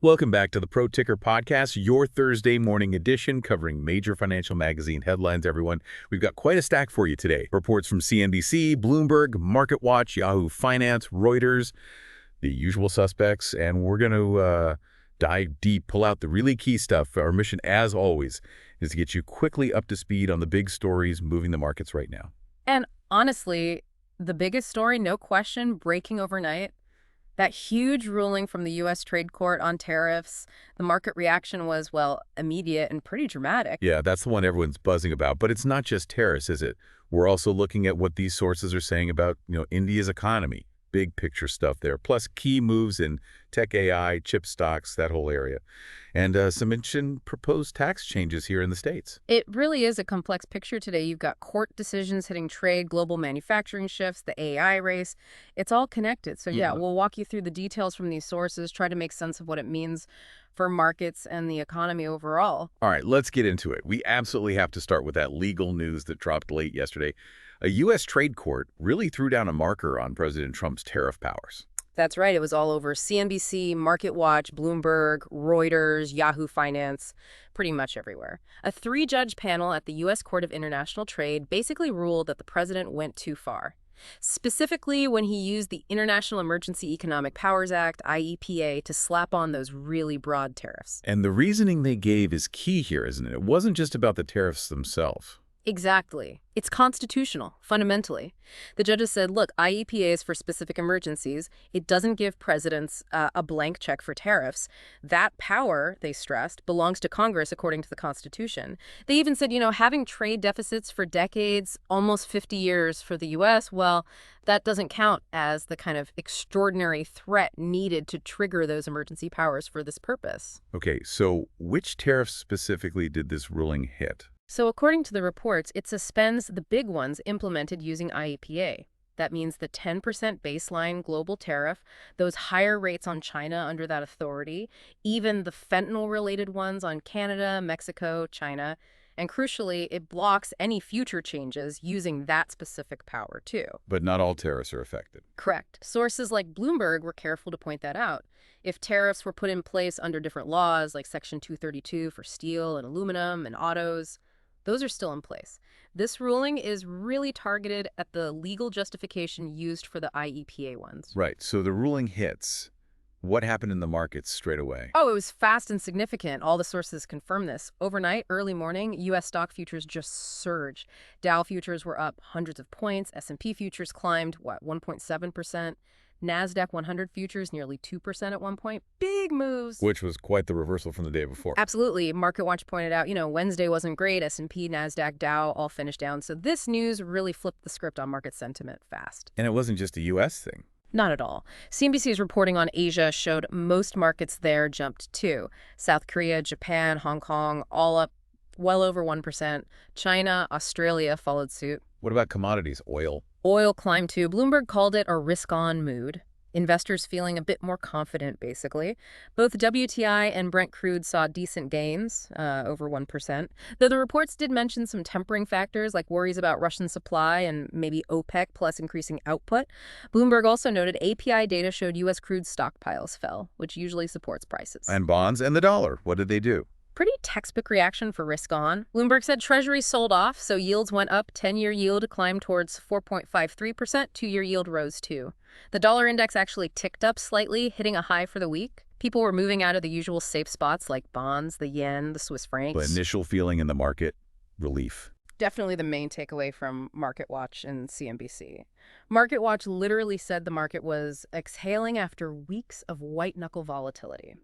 Welcome back to the Pro Ticker Podcast, your Thursday morning edition covering major financial magazine headlines, everyone. We've got quite a stack for you today. Reports from CNBC, Bloomberg, MarketWatch, Yahoo Finance, Reuters, the usual suspects, and we're going to dive deep, pull out the really key stuff. Our mission, as always, is to get you quickly up to speed on the big stories moving the markets right now. And honestly, the biggest story, no question, breaking overnight, that huge ruling from the U.S. Trade Court on tariffs. The market reaction was, well, immediate and pretty dramatic. Yeah, that's the one everyone's buzzing about. But it's not just tariffs, is it? We're also looking at what these sources are saying about, India's economy. Big picture stuff there, plus key moves in tech AI, chip stocks, that whole area. And some mentioned proposed tax changes here in the States. It really is a complex picture today. You've got court decisions hitting trade, global manufacturing shifts, the AI race. It's all connected. So yeah, we'll walk you through the details from these sources, try to make sense of what it means for markets and the economy overall. All right, let's get into it. We absolutely have to start with that legal news that dropped late yesterday. A U.S. trade court really threw down a marker on President Trump's tariff powers. That's right. It was all over CNBC, MarketWatch, Bloomberg, Reuters, Yahoo Finance, pretty much everywhere. A three-judge panel at the U.S. Court of International Trade basically ruled that the president went too far. Specifically when he used the International Emergency Economic Powers Act, IEPA, to slap on those really broad tariffs. And the reasoning they gave is key here, isn't it? It wasn't just about the tariffs themselves. Exactly. It's constitutional, fundamentally. The judges said, look, IEPA is for specific emergencies. It doesn't give presidents a blank check for tariffs. That power, they stressed, belongs to Congress according to the Constitution. They even said, having trade deficits for decades, almost 50 years for the U.S., well, that doesn't count as the kind of extraordinary threat needed to trigger those emergency powers for this purpose. Okay, so which tariffs specifically did this ruling hit? So according to the reports, it suspends the big ones implemented using IEPA. That means the 10% baseline global tariff, those higher rates on China under that authority, even the fentanyl-related ones on Canada, Mexico, China, and crucially, it blocks any future changes using that specific power, too. But not all tariffs are affected. Correct. Sources like Bloomberg were careful to point that out. If tariffs were put in place under different laws, like Section 232 for steel and aluminum and autos, those are still in place. This ruling is really targeted at the legal justification used for the IEPA ones. Right, so the ruling hits. What happened in the markets straight away? Oh, it was fast and significant. All the sources confirm this. Overnight, early morning, U.S. stock futures just surged. Dow futures were up hundreds of points. S&P futures climbed, 1.7%. NASDAQ 100 futures nearly 2% at one point. Big moves. Which was quite the reversal from the day before. Absolutely. MarketWatch pointed out, Wednesday wasn't great. S&P, NASDAQ, Dow all finished down. So this news really flipped the script on market sentiment fast. And it wasn't just a U.S. thing. Not at all. CNBC's reporting on Asia showed most markets there jumped too. South Korea, Japan, Hong Kong, all up well over 1%. China, Australia followed suit. What about commodities? Oil? Oil climbed too. Bloomberg called it a risk-on mood. Investors feeling a bit more confident, basically. Both WTI and Brent crude saw decent gains, over 1%. Though the reports did mention some tempering factors like worries about Russian supply and maybe OPEC plus increasing output. Bloomberg also noted API data showed U.S. crude stockpiles fell, which usually supports prices. And bonds and the dollar. What did they do? Pretty textbook reaction for risk on. Bloomberg said Treasuries sold off, so yields went up. 10-year yield climbed towards 4.53%. 2-year yield rose too. The dollar index actually ticked up slightly, hitting a high for the week. People were moving out of the usual safe spots like bonds, the yen, the Swiss francs. But initial feeling in the market? Relief. Definitely the main takeaway from MarketWatch and CNBC. MarketWatch literally said the market was exhaling after weeks of white-knuckle volatility.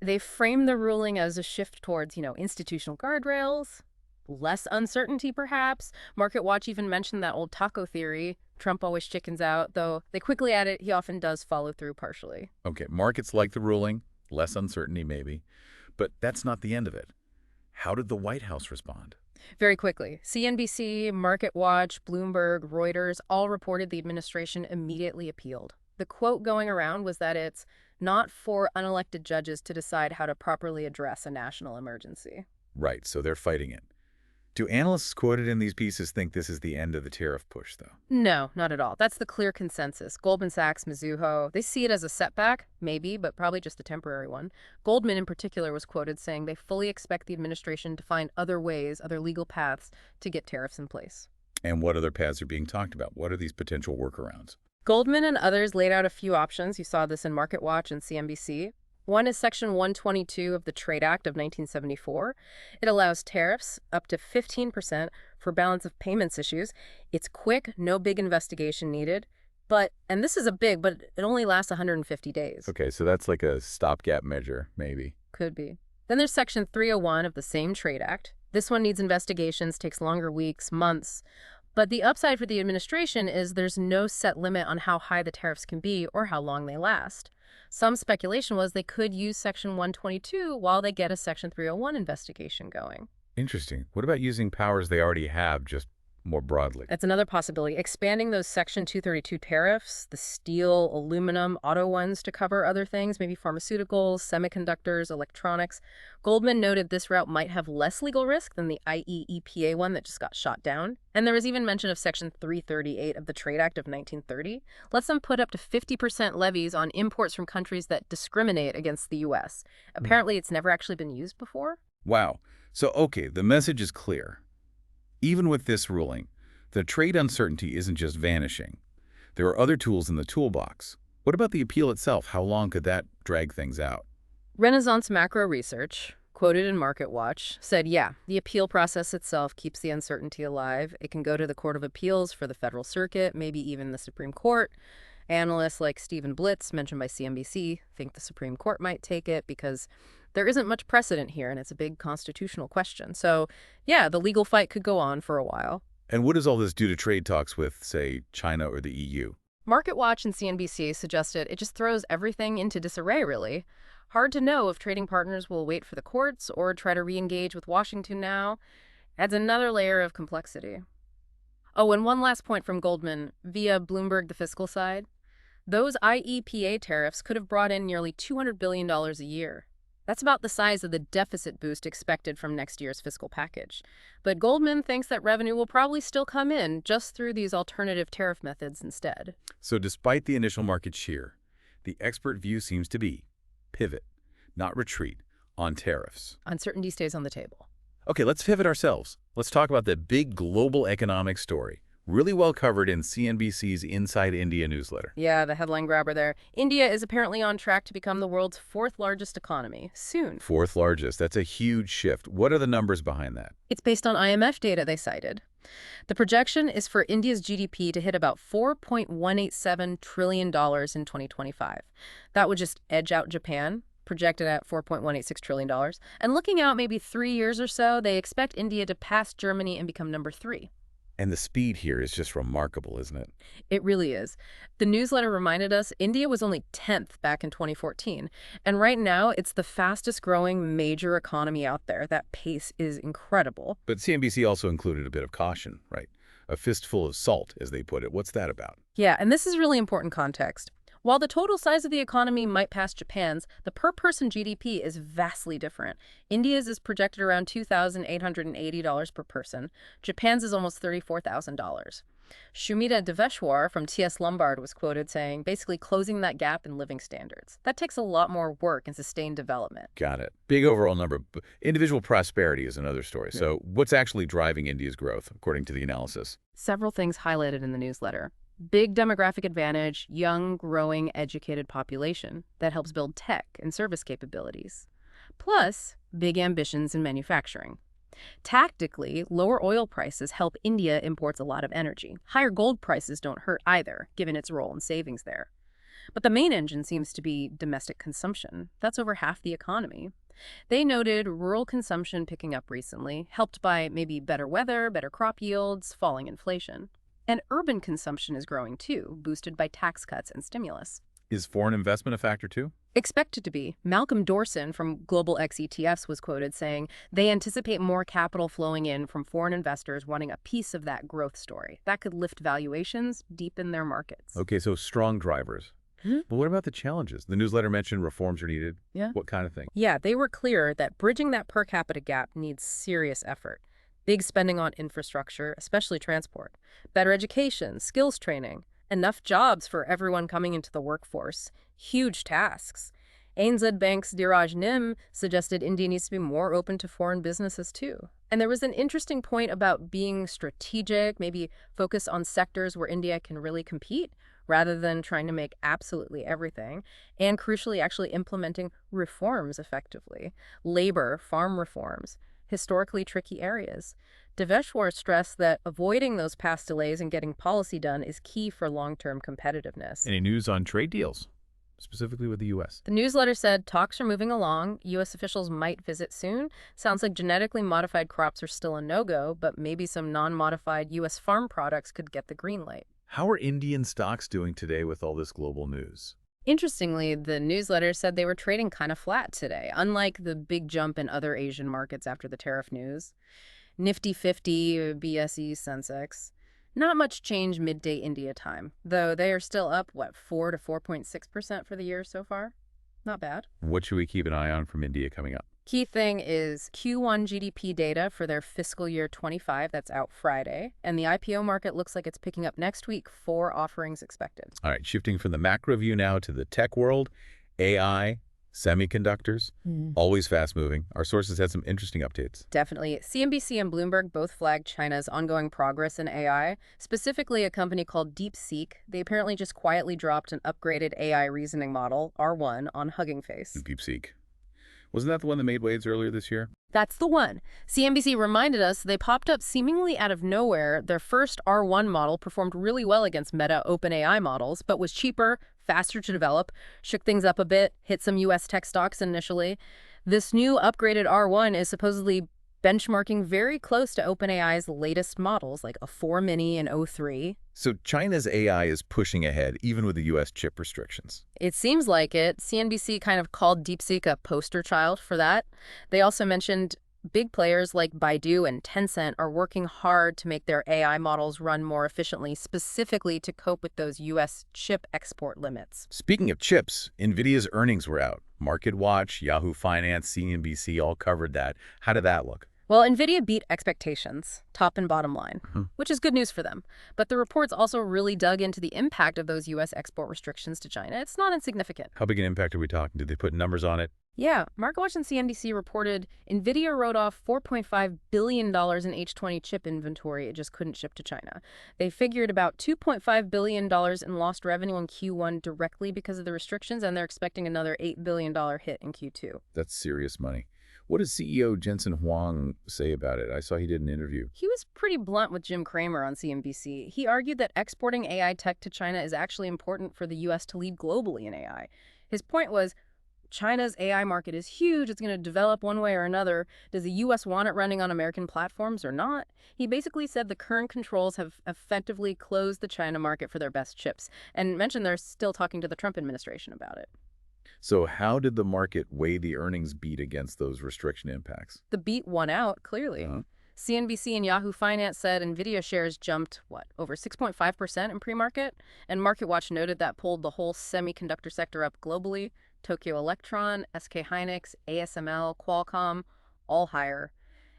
They framed the ruling as a shift towards, institutional guardrails, less uncertainty perhaps. MarketWatch even mentioned that old taco theory, Trump always chickens out, though they quickly added he often does follow through partially. Okay, markets like the ruling, less uncertainty maybe, but that's not the end of it. How did the White House respond? Very quickly, CNBC, MarketWatch, Bloomberg, Reuters all reported the administration immediately appealed. The quote going around was that it's not for unelected judges to decide how to properly address a national emergency. Right, so they're fighting it. Do analysts quoted in these pieces think this is the end of the tariff push, though? No, not at all. That's the clear consensus. Goldman Sachs, Mizuho, they see it as a setback, maybe, but probably just a temporary one. Goldman in particular was quoted saying they fully expect the administration to find other ways, other legal paths to get tariffs in place. And what other paths are being talked about? What are these potential workarounds? Goldman and others laid out a few options. You saw this in MarketWatch and CNBC. One is Section 122 of the Trade Act of 1974. It allows tariffs up to 15% for balance of payments issues. It's quick, no big investigation needed. But, and this is but it only lasts 150 days. Okay, so that's like a stopgap measure, maybe. Could be. Then there's Section 301 of the same Trade Act. This one needs investigations, takes longer weeks, months. But the upside for the administration is there's no set limit on how high the tariffs can be or how long they last. Some speculation was they could use Section 122 while they get a Section 301 investigation going. Interesting. What about using powers they already have just more broadly? That's another possibility. Expanding those Section 232 tariffs, the steel, aluminum, auto ones to cover other things, maybe pharmaceuticals, semiconductors, electronics. Goldman noted this route might have less legal risk than the IEEPA one that just got shot down. And there was even mention of Section 338 of the Trade Act of 1930. Lets them put up to 50% levies on imports from countries that discriminate against the U.S. Apparently, it's never actually been used before. Wow. So, okay, the message is clear. Even with this ruling, the trade uncertainty isn't just vanishing. There are other tools in the toolbox. What about the appeal itself? How long could that drag things out? Renaissance Macro Research, quoted in MarketWatch, said, yeah, the appeal process itself keeps the uncertainty alive. It can go to the Court of Appeals for the Federal Circuit, maybe even the Supreme Court. Analysts like Stephen Blitz, mentioned by CNBC, think the Supreme Court might take it because there isn't much precedent here, and it's a big constitutional question. So, yeah, the legal fight could go on for a while. And what does all this do to trade talks with, say, China or the EU? MarketWatch and CNBC suggested it just throws everything into disarray, really. Hard to know if trading partners will wait for the courts or try to re-engage with Washington now. Adds another layer of complexity. Oh, and one last point from Goldman, via Bloomberg, the fiscal side. Those IEPA tariffs could have brought in nearly $200 billion a year. That's about the size of the deficit boost expected from next year's fiscal package. But Goldman thinks that revenue will probably still come in just through these alternative tariff methods instead. So despite the initial market cheer, the expert view seems to be pivot, not retreat, on tariffs. Uncertainty stays on the table. Okay, let's pivot ourselves. Let's talk about the big global economic story. Really well covered in CNBC's Inside India newsletter. Yeah, the headline grabber there. India is apparently on track to become the world's fourth largest economy soon. Fourth largest. That's a huge shift. What are the numbers behind that? It's based on IMF data they cited. The projection is for India's GDP to hit about $4.187 trillion in 2025. That would just edge out Japan, projected at $4.186 trillion. And looking out maybe 3 years or so, they expect India to pass Germany and become number 3. And the speed here is just remarkable, isn't it? It really is. The newsletter reminded us India was only 10th back in 2014. And right now, it's the fastest growing major economy out there. That pace is incredible. But CNBC also included a bit of caution, right? A fistful of salt, as they put it. What's that about? Yeah, and this is really important context. While the total size of the economy might pass Japan's, the per-person GDP is vastly different. India's is projected around $2,880 per person. Japan's is almost $34,000. Shumita Deveshwar from T.S. Lombard was quoted saying, basically closing that gap in living standards. That takes a lot more work and sustained development. Got it. Big overall number. Individual prosperity is another story. Yeah. So what's actually driving India's growth, according to the analysis? Several things highlighted in the newsletter. Big demographic advantage, young, growing, educated population that helps build tech and service capabilities. Plus, big ambitions in manufacturing. Tactically, lower oil prices help India imports a lot of energy. Higher gold prices don't hurt either, given its role in savings there. But the main engine seems to be domestic consumption. That's over half the economy. They noted rural consumption picking up recently, helped by maybe better weather, better crop yields, falling inflation. And urban consumption is growing too, boosted by tax cuts and stimulus. Is foreign investment a factor too? Expected to be. Malcolm Dorson from Global X ETFs was quoted saying they anticipate more capital flowing in from foreign investors wanting a piece of that growth story. That could lift valuations, deepen their markets. Okay, so strong drivers. But what about the challenges? The newsletter mentioned reforms are needed. Yeah. What kind of thing? Yeah, they were clear that bridging that per capita gap needs serious effort. Big spending on infrastructure, especially transport. Better education, skills training. Enough jobs for everyone coming into the workforce. Huge tasks. ANZ Bank's Dheeraj Nim suggested India needs to be more open to foreign businesses too. And there was an interesting point about being strategic, maybe focus on sectors where India can really compete rather than trying to make absolutely everything, and crucially actually implementing reforms effectively. Labor, farm reforms, historically tricky areas. Deveshwar stressed that avoiding those past delays and getting policy done is key for long-term competitiveness. Any news on trade deals, specifically with the U.S.? The newsletter said talks are moving along. U.S. officials might visit soon. Sounds like genetically modified crops are still a no-go, but maybe some non-modified U.S. farm products could get the green light. How are Indian stocks doing today with all this global news? Interestingly, the newsletter said they were trading kind of flat today, unlike the big jump in other Asian markets after the tariff news. Nifty 50, BSE, Sensex. Not much change midday India time, though they are still up, 4 to 4.6% for the year so far? Not bad. What should we keep an eye on from India coming up? Key thing is Q1 GDP data for their fiscal year 25 that's out Friday, and the IPO market looks like it's picking up next week, 4 offerings expected. All right, shifting from the macro view now to the tech world, AI, semiconductors, always fast-moving. Our sources had some interesting updates. Definitely. CNBC and Bloomberg both flagged China's ongoing progress in AI, specifically a company called DeepSeek. They apparently just quietly dropped an upgraded AI reasoning model, R1, on Hugging Face. DeepSeek. Wasn't that the one that made waves earlier this year? That's the one. CNBC reminded us they popped up seemingly out of nowhere. Their first R1 model performed really well against Meta OpenAI models, but was cheaper, faster to develop, shook things up a bit, hit some U.S. tech stocks initially. This new upgraded R1 is supposedly benchmarking very close to OpenAI's latest models, like a 4 Mini and O3. So China's AI is pushing ahead, even with the U.S. chip restrictions. It seems like it. CNBC kind of called DeepSeek a poster child for that. They also mentioned big players like Baidu and Tencent are working hard to make their AI models run more efficiently, specifically to cope with those U.S. chip export limits. Speaking of chips, NVIDIA's earnings were out. MarketWatch, Yahoo Finance, CNBC all covered that. How did that look? Well, NVIDIA beat expectations, top and bottom line, which is good news for them. But the reports also really dug into the impact of those U.S. export restrictions to China. It's not insignificant. How big an impact are we talking? Did they put numbers on it? Yeah, MarketWatch and CNBC reported NVIDIA wrote off $4.5 billion in H20 chip inventory it just couldn't ship to China. They figured about $2.5 billion in lost revenue in Q1 directly because of the restrictions, and they're expecting another $8 billion hit in Q2. That's serious money. What does CEO Jensen Huang say about it? I saw he did an interview. He was pretty blunt with Jim Cramer on CNBC. He argued that exporting AI tech to China is actually important for the U.S. to lead globally in AI. His point was, China's AI market is huge. It's going to develop one way or another. Does the U.S. want it running on American platforms or not? He basically said the current controls have effectively closed the China market for their best chips, and mentioned they're still talking to the Trump administration about it. So how did the market weigh the earnings beat against those restriction impacts? The beat won out, clearly. CNBC and Yahoo Finance said NVIDIA shares jumped, over 6.5% in pre-market? And MarketWatch noted that pulled the whole semiconductor sector up globally. Tokyo Electron, SK Hynix, ASML, Qualcomm, all higher.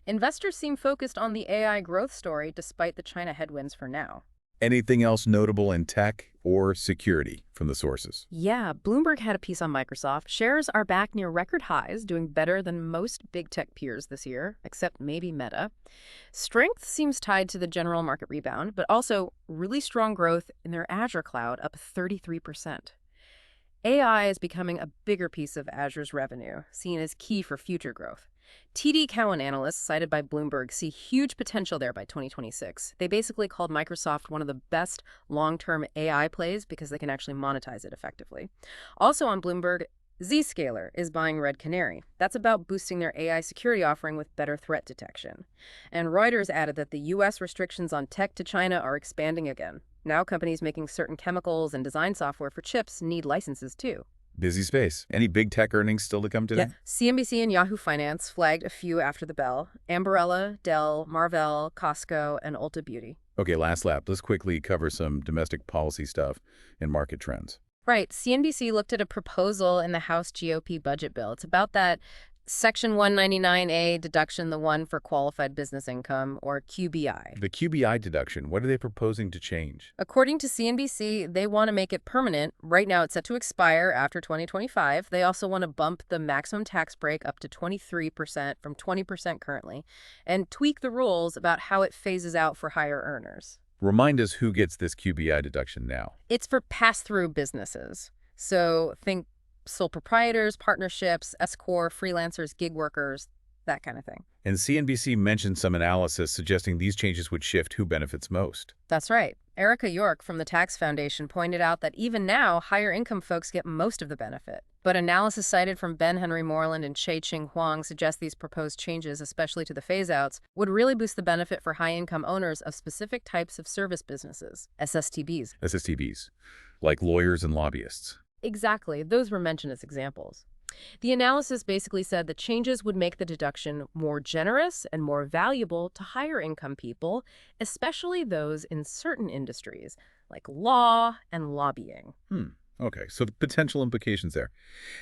Investors seem focused on the AI growth story despite the China headwinds for now. Anything else notable in tech or security from the sources? Yeah, Bloomberg had a piece on Microsoft. Shares are back near record highs, doing better than most big tech peers this year, except maybe Meta. Strength seems tied to the general market rebound, but also really strong growth in their Azure cloud, up 33%. AI is becoming a bigger piece of Azure's revenue, seen as key for future growth. TD Cowen analysts cited by Bloomberg see huge potential there by 2026. They basically called Microsoft one of the best long-term AI plays because they can actually monetize it effectively. Also on Bloomberg, Zscaler is buying Red Canary. That's about boosting their AI security offering with better threat detection. And Reuters added that the U.S. restrictions on tech to China are expanding again. Now companies making certain chemicals and design software for chips need licenses too. Busy space. Any big tech earnings still to come today? Yeah. CNBC and Yahoo Finance flagged a few after the bell. Ambarella, Dell, Marvell, Costco, and Ulta Beauty. Okay, last lap. Let's quickly cover some domestic policy stuff and market trends. Right. CNBC looked at a proposal in the House GOP budget bill. It's about that Section 199A deduction, the one for qualified business income, or QBI. The QBI deduction, what are they proposing to change? According to CNBC, they want to make it permanent. Right now, it's set to expire after 2025. They also want to bump the maximum tax break up to 23% from 20% currently, and tweak the rules about how it phases out for higher earners. Remind us who gets this QBI deduction now. It's for pass-through businesses. So think sole proprietors, partnerships, S-corp, freelancers, gig workers, that kind of thing. And CNBC mentioned some analysis suggesting these changes would shift who benefits most. That's right. Erica York from the Tax Foundation pointed out that even now, higher income folks get most of the benefit. But analysis cited from Ben Henry Moreland and Che-Ching Huang suggests these proposed changes, especially to the phase-outs, would really boost the benefit for high-income owners of specific types of service businesses, SSTBs. SSTBs, like lawyers and lobbyists. Exactly. Those were mentioned as examples. The analysis basically said the changes would make the deduction more generous and more valuable to higher income people, especially those in certain industries, like law and lobbying. Okay, so the potential implications there.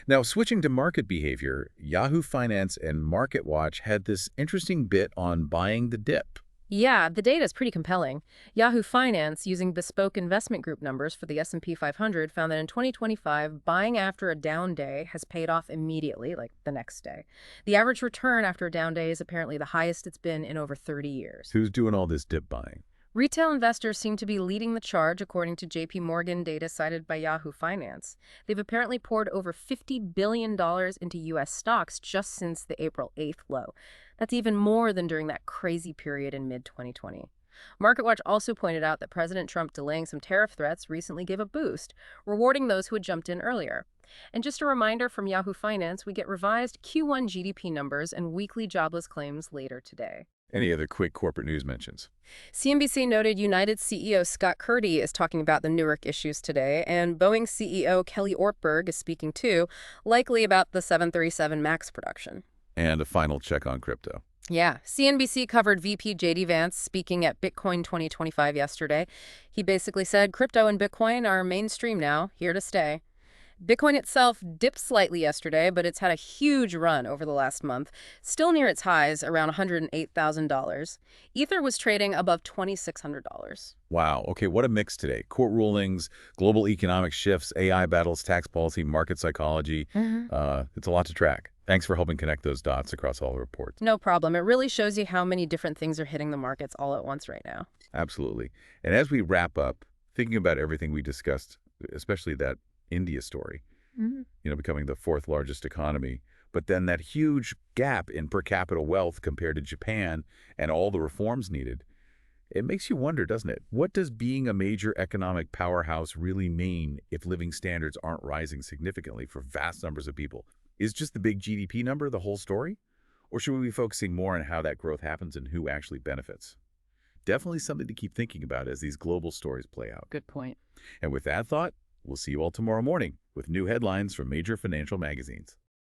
Now, switching to market behavior, Yahoo Finance and MarketWatch had this interesting bit on buying the dip. Yeah, the data is pretty compelling. Yahoo Finance, using bespoke investment group numbers for the S&P 500, found that in 2025, buying after a down day has paid off immediately, like the next day. The average return after a down day is apparently the highest it's been in over 30 years. Who's doing all this dip buying? Retail investors seem to be leading the charge, according to JP Morgan data cited by Yahoo Finance. They've apparently poured over $50 billion into U.S. stocks just since the April 8th low. That's even more than during that crazy period in mid-2020. MarketWatch also pointed out that President Trump delaying some tariff threats recently gave a boost, rewarding those who had jumped in earlier. And just a reminder from Yahoo Finance, we get revised Q1 GDP numbers and weekly jobless claims later today. Any other quick corporate news mentions? CNBC noted United CEO Scott Kurdy is talking about the Newark issues today, and Boeing CEO Kelly Ortberg is speaking too, likely about the 737 MAX production. And a final check on crypto. Yeah, CNBC covered VP J.D. Vance speaking at Bitcoin 2025 yesterday. He basically said crypto and Bitcoin are mainstream now, here to stay. Bitcoin itself dipped slightly yesterday, but it's had a huge run over the last month, still near its highs, around $108,000. Ether was trading above $2,600. Wow. Okay, what a mix today. Court rulings, global economic shifts, AI battles, tax policy, market psychology. It's a lot to track. Thanks for helping connect those dots across all the reports. No problem. It really shows you how many different things are hitting the markets all at once right now. Absolutely. And as we wrap up, thinking about everything we discussed, especially that India story, becoming the fourth largest economy, but then that huge gap in per capita wealth compared to Japan and all the reforms needed, it makes you wonder, doesn't it? What does being a major economic powerhouse really mean if living standards aren't rising significantly for vast numbers of people? Is just the big GDP number the whole story? Or should we be focusing more on how that growth happens and who actually benefits? Definitely something to keep thinking about as these global stories play out. Good point. And with that thought, we'll see you all tomorrow morning with new headlines from major financial magazines.